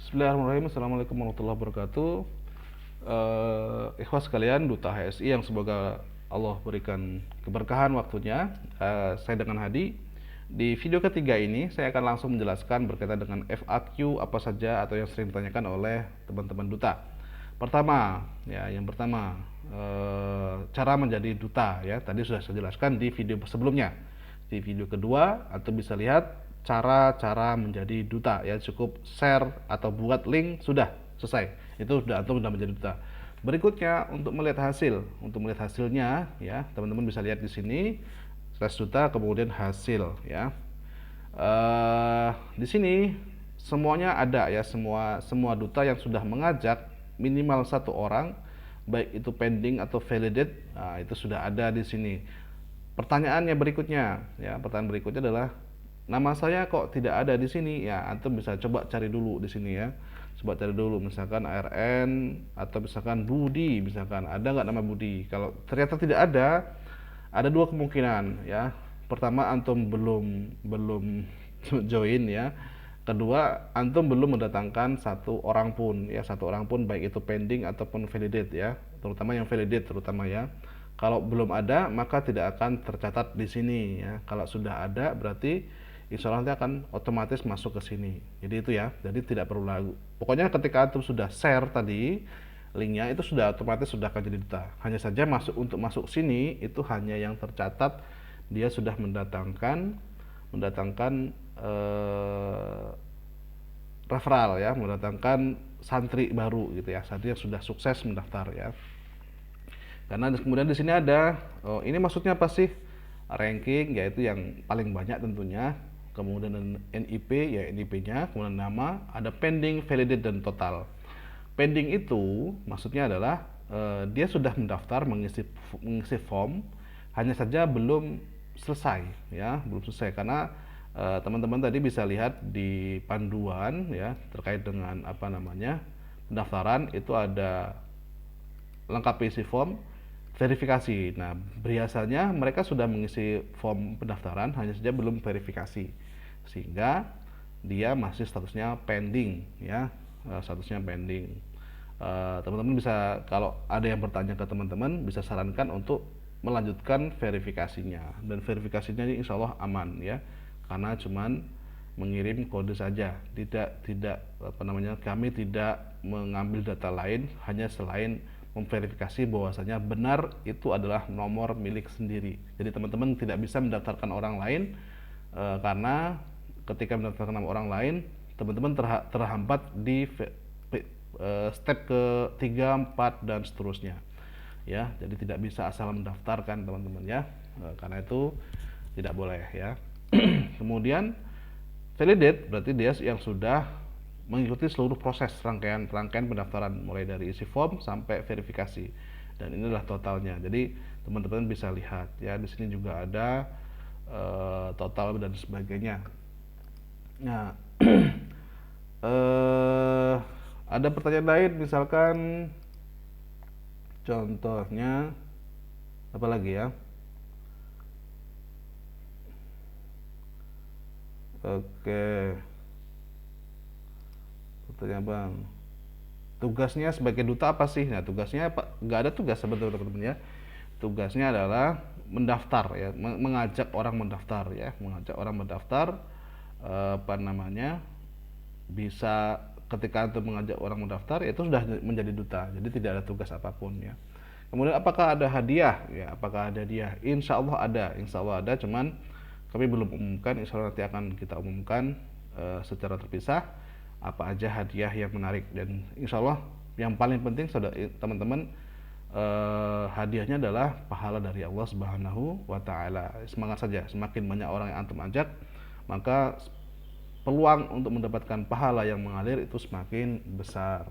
Bismillahirrahmanirrahim. Assalamualaikum warahmatullahi wabarakatuh. Ikhwas sekalian, Duta HSI yang semoga Allah berikan keberkahan waktunya. Saya dengan Hadi. Di video ketiga ini saya akan langsung menjelaskan berkaitan dengan FAQ apa saja atau yang sering ditanyakan oleh teman-teman duta. Pertama, ya yang pertama, cara menjadi duta ya. Tadi sudah saya jelaskan di video sebelumnya. Di video kedua, atau bisa lihat cara-cara menjadi duta ya, cukup share atau buat link sudah selesai. Itu sudah atau sudah menjadi duta. Berikutnya untuk melihat hasilnya ya, teman-teman bisa lihat di sini slash duta kemudian hasil ya. Di sini semuanya ada ya, semua duta yang sudah mengajak minimal satu orang, baik itu pending atau validate, nah, itu sudah ada di sini. Pertanyaannya berikutnya ya, pertanyaan berikutnya adalah nama saya kok tidak ada di sini ya. Antum bisa coba cari dulu di sini ya, coba cari dulu misalkan ARN atau misalkan Budi, misalkan ada nggak nama Budi. Kalau ternyata tidak ada dua kemungkinan ya. Pertama, antum belum belum join ya. Kedua, antum belum mendatangkan satu orang pun ya, satu orang pun baik itu pending ataupun validate ya, terutama yang validate terutama ya. Kalau belum ada maka tidak akan tercatat di sini ya. Kalau sudah ada berarti insya Allah nanti akan otomatis masuk ke sini. Jadi itu ya. Jadi tidak perlu lagu. Pokoknya ketika antum sudah share tadi linknya, itu sudah otomatis sudah akan jadi duta. Hanya saja untuk masuk sini itu hanya yang tercatat dia sudah mendatangkan referral ya, mendatangkan santri baru gitu ya, santri yang sudah sukses mendaftar ya. Karena kemudian di sini ada, oh, ini maksudnya apa sih? Ranking, yaitu yang paling banyak tentunya. Kemudian NIP, ya NIP-nya, kemudian nama, ada pending, validate, dan total. Pending itu maksudnya adalah dia sudah mendaftar mengisi form, hanya saja belum selesai ya, belum selesai karena teman-teman tadi bisa lihat di panduan ya terkait dengan apa namanya pendaftaran, itu ada lengkap isi form, verifikasi. Nah, biasanya mereka sudah mengisi form pendaftaran, hanya saja belum verifikasi, sehingga dia masih statusnya pending ya, statusnya pending. Teman-teman bisa, kalau ada yang bertanya ke teman-teman, bisa sarankan untuk melanjutkan verifikasinya, dan verifikasinya ini insya Allah aman ya, karena cuman mengirim kode saja, tidak apa namanya, kami tidak mengambil data lain, hanya selain memverifikasi bahwasanya benar itu adalah nomor milik sendiri. Jadi teman-teman tidak bisa mendaftarkan orang lain, karena ketika mendaftarkan nama orang lain, teman-teman terhambat di step ke 3, 4 dan seterusnya. Ya, jadi tidak bisa asal mendaftarkan teman-teman ya. Karena itu tidak boleh ya. Kemudian validate berarti dia yang sudah mengikuti seluruh proses rangkaian pendaftaran mulai dari isi form sampai verifikasi, dan ini adalah totalnya. Jadi teman-teman bisa lihat ya, di sini juga ada total dan sebagainya. Nah, ada pertanyaan lain, misalkan contohnya apa lagi ya? Oke, bertanya bang, tugasnya sebagai duta apa sih? Nah, tugasnya apa? Nggak ada tugas sebetulnya teman-teman ya. Tugasnya adalah mendaftar ya, mengajak orang mendaftar ya, mengajak orang mendaftar, apa namanya, bisa ketika itu mengajak orang mendaftar itu sudah menjadi duta. Jadi tidak ada tugas apapun ya. Kemudian apakah ada hadiah ya? Apakah ada hadiah? Insya Allah ada, insya Allah ada. Cuman kami belum umumkan. Insya Allah nanti akan kita umumkan secara terpisah apa aja hadiah yang menarik, dan insya Allah yang paling penting teman-teman, hadiahnya adalah pahala dari Allah Subhanahu wa taala. Semangat saja, semakin banyak orang yang antum ajak, maka peluang untuk mendapatkan pahala yang mengalir itu semakin besar.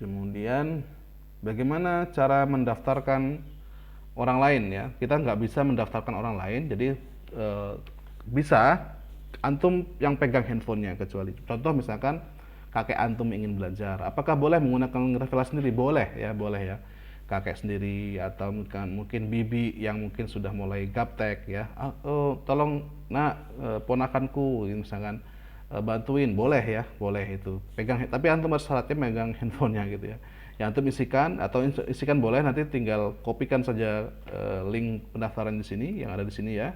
Kemudian bagaimana cara mendaftarkan orang lain ya? Kita nggak bisa mendaftarkan orang lain, jadi bisa antum yang pegang handphonenya, kecuali contoh misalkan kakek antum ingin belajar, apakah boleh menggunakan referral sendiri? Boleh ya, boleh ya, kakek sendiri, atau mungkin bibi yang mungkin sudah mulai gaptek ya, oh tolong nak, ponakanku misalkan bantuin, boleh ya, boleh itu. Pegang, tapi antum harus syaratnya megang handphonenya gitu ya. Yang antum isikan atau isikan boleh, nanti tinggal kopikan saja link pendaftaran di sini yang ada di sini ya.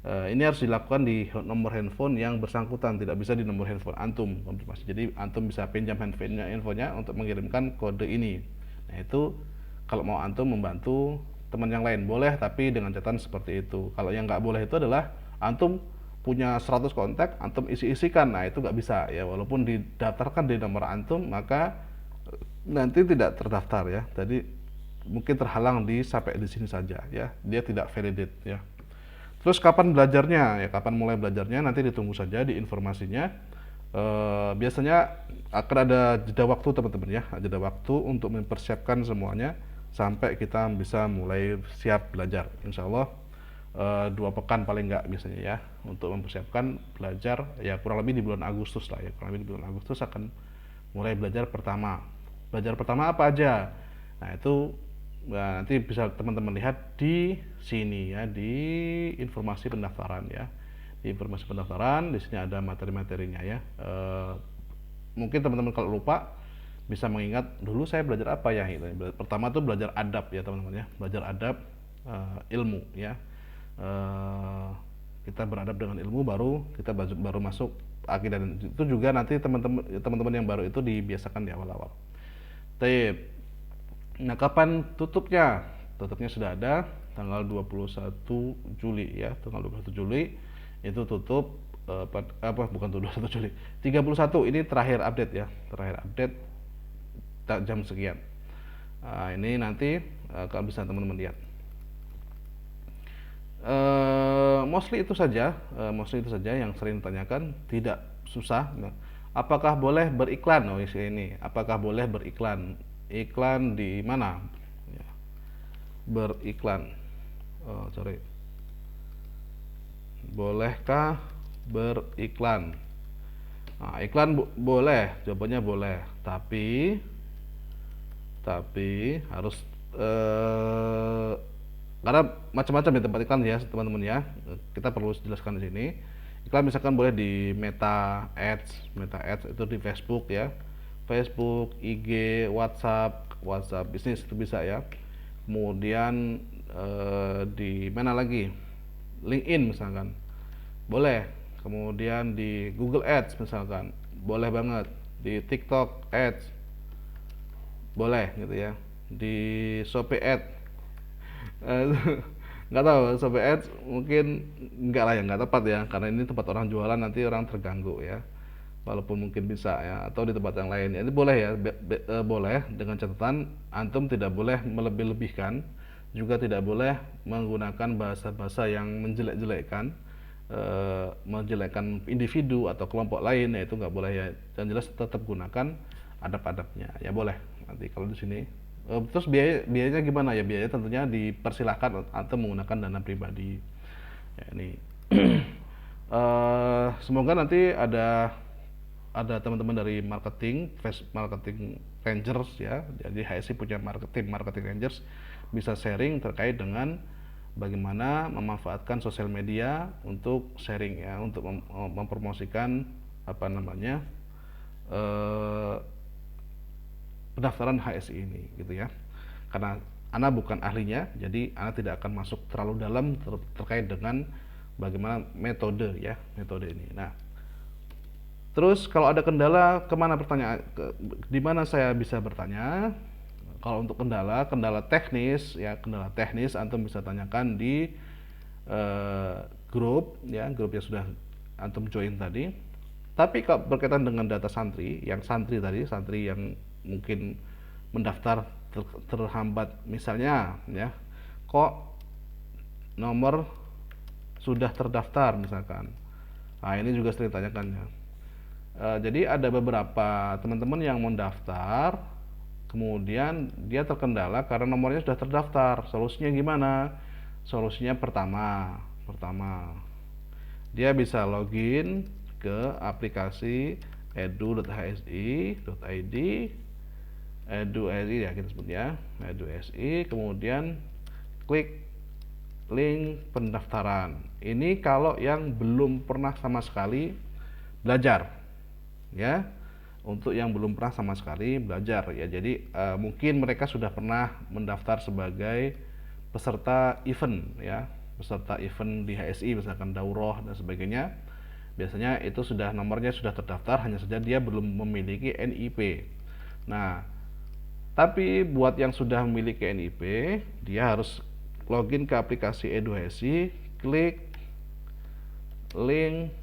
Ini harus dilakukan di nomor handphone yang bersangkutan, tidak bisa di nomor handphone antum konfirmasi. Jadi antum bisa pinjam handphonenya untuk mengirimkan kode ini. Nah itu kalau mau antum membantu teman yang lain boleh, tapi dengan catatan seperti itu. Kalau yang nggak boleh itu adalah antum punya 100 kontak, antum isi-isikan. Nah itu nggak bisa ya, walaupun didaftarkan di nomor antum, maka nanti tidak terdaftar ya. Jadi mungkin terhalang sampai di sini saja ya, dia tidak validate ya. Terus kapan belajarnya? Ya, kapan mulai belajarnya nanti ditunggu saja di informasinya. Biasanya akan ada jeda waktu teman-teman ya, jeda waktu untuk mempersiapkan semuanya sampai kita bisa mulai siap belajar. Insya Allah 2 pekan paling nggak biasanya ya untuk mempersiapkan belajar ya, kurang lebih di bulan Agustus lah ya, kurang lebih di bulan Agustus akan mulai belajar pertama. Belajar pertama apa aja? Nah itu nanti bisa teman-teman lihat di sini ya, di informasi pendaftaran ya. Di informasi pendaftaran di sini ada materi-materinya ya. Mungkin teman-teman kalau lupa bisa mengingat dulu saya belajar apa ya gitu. Pertama tuh belajar adab ya teman-teman ya, belajar adab ilmu ya. Kita beradab dengan ilmu, baru kita baru masuk akidah, dan itu juga nanti teman-teman yang baru itu dibiasakan di awal-awal. Taib. Nah, kapan tutupnya? Tutupnya sudah ada, tanggal 21 Juli ya, tanggal 21 Juli itu tutup bukan 21 Juli. 31 ini terakhir update ya, terakhir update jam sekian. Nah, ini nanti kalau bisa teman-teman lihat. Mostly itu saja, yang sering ditanyakan, tidak susah. Nah, apakah boleh beriklan? Oh ini, apakah boleh beriklan? Iklan di mana? Ya, beriklan. Sorry. Bolehkah beriklan? Nah, iklan boleh, jawabannya boleh. Tapi harus karena macam-macam ya tempat iklan ya teman-teman ya. Kita perlu jelaskan di sini. Iklan misalkan boleh di Meta Ads itu di Facebook ya. Facebook, IG, WhatsApp bisnis itu bisa ya. Kemudian di mana lagi? LinkedIn misalkan. Boleh. Kemudian di Google Ads misalkan. Boleh banget. Di TikTok Ads. Boleh gitu ya. Di Shopee Ads. Nggak tahu, Shopee Ads mungkin nggak lah ya, nggak tepat ya, karena ini tempat orang jualan, nanti orang terganggu ya, walaupun mungkin bisa ya, atau di tempat yang lain ya. Ini boleh ya, boleh, dengan catatan antum tidak boleh melebih-lebihkan, juga tidak boleh menggunakan bahasa-bahasa yang menjelek-jelekkan, menjelekkan individu atau kelompok lain ya, itu nggak boleh ya. Dan jelas tetap gunakan adab-adabnya ya, boleh nanti kalau di sini. Terus biayanya gimana ya? Biayanya tentunya dipersilahkan atau menggunakan dana pribadi ya, ini. Semoga nanti ada teman-teman dari marketing rangers ya, jadi HSI punya marketing rangers, bisa sharing terkait dengan bagaimana memanfaatkan sosial media untuk sharing ya, untuk mempromosikan apa namanya pendaftaran HSI ini gitu ya. Karena Ana bukan ahlinya, jadi Ana tidak akan masuk terlalu dalam terkait dengan bagaimana metode ini. Nah, terus kalau ada kendala, kemana pertanyaan? Di mana saya bisa bertanya? Kalau untuk kendala teknis ya, antum bisa tanyakan di grup ya, grup yang sudah antum join tadi. Tapi kalau berkaitan dengan data santri yang mungkin mendaftar terhambat, misalnya ya, kok nomor sudah terdaftar misalkan. Nah, ini juga sering ditanyakan ya. Jadi ada beberapa teman-teman yang mendaftar, kemudian dia terkendala karena nomornya sudah terdaftar. Solusinya gimana? Solusinya pertama dia bisa login ke aplikasi edu.hsi.id, edu.hsi ya kita sebut ya, edu.hsi, kemudian klik link pendaftaran. Ini kalau yang belum pernah sama sekali belajar ya. Untuk yang belum pernah sama sekali belajar ya, jadi mungkin mereka sudah pernah mendaftar sebagai peserta event ya, peserta event di HSI misalkan daurah dan sebagainya. Biasanya itu sudah nomornya sudah terdaftar, hanya saja dia belum memiliki NIP. Nah, tapi buat yang sudah memiliki NIP, dia harus login ke aplikasi Edu HSI, klik link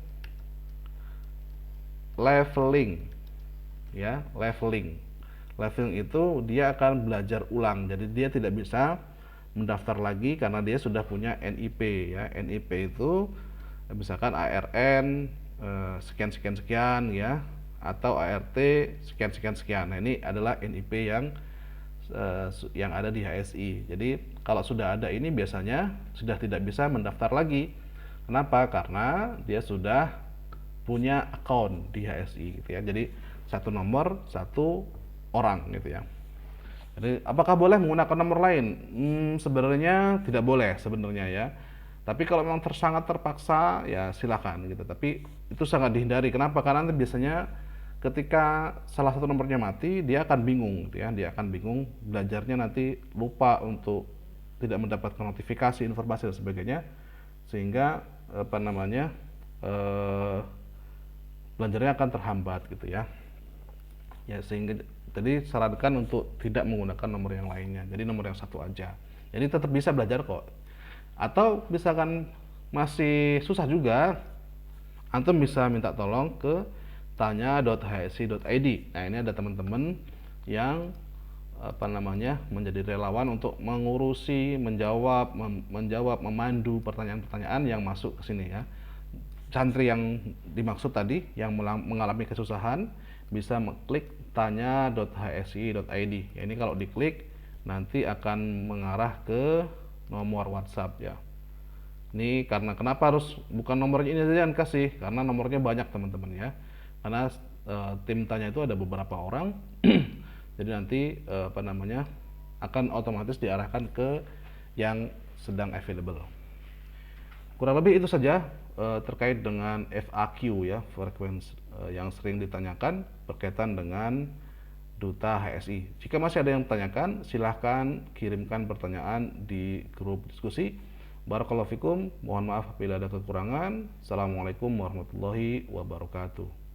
leveling ya, leveling. Leveling itu dia akan belajar ulang. Jadi dia tidak bisa mendaftar lagi karena dia sudah punya NIP ya. NIP itu misalkan ARN sekian sekian sekian ya, atau ART sekian sekian sekian. Nah, ini adalah NIP yang ada di HSI. Jadi kalau sudah ada ini biasanya sudah tidak bisa mendaftar lagi. Kenapa? Karena dia sudah punya account di HSI gitu ya. Jadi satu nomor, satu orang gitu ya. Jadi apakah boleh menggunakan nomor lain? Sebenarnya tidak boleh sebenarnya ya. Tapi kalau memang sangat terpaksa ya silakan gitu. Tapi itu sangat dihindari. Kenapa? Karena nanti biasanya ketika salah satu nomornya mati, dia akan bingung gitu ya. Dia akan bingung, belajarnya nanti lupa untuk tidak mendapatkan notifikasi, informasi dan sebagainya. Sehingga apa namanya? Belajarnya akan terhambat gitu ya. Ya, sehingga tadi sarankan untuk tidak menggunakan nomor yang lainnya, jadi nomor yang satu aja. Jadi tetap bisa belajar kok. Atau misalkan masih susah juga, antum bisa minta tolong ke tanya.hsi.id. Nah, ini ada teman-teman yang apa namanya menjadi relawan untuk mengurusi, menjawab, memandu pertanyaan-pertanyaan yang masuk ke sini ya. Santri yang dimaksud tadi yang mengalami kesusahan bisa mengklik tanya.hsi.id ya. Ini kalau diklik nanti akan mengarah ke nomor WhatsApp ya. Ini karena kenapa harus bukan nomornya ini saja yang kasih, karena nomornya banyak teman-teman ya. Karena tim tanya itu ada beberapa orang. Jadi nanti apa namanya akan otomatis diarahkan ke yang sedang available. Kurang lebih itu saja terkait dengan FAQ ya, frequency yang sering ditanyakan berkaitan dengan Duta HSI. Jika masih ada yang tanyakan, silahkan kirimkan pertanyaan di grup diskusi. Barakallahu fikum, mohon maaf bila ada kekurangan. Assalamualaikum warahmatullahi wabarakatuh.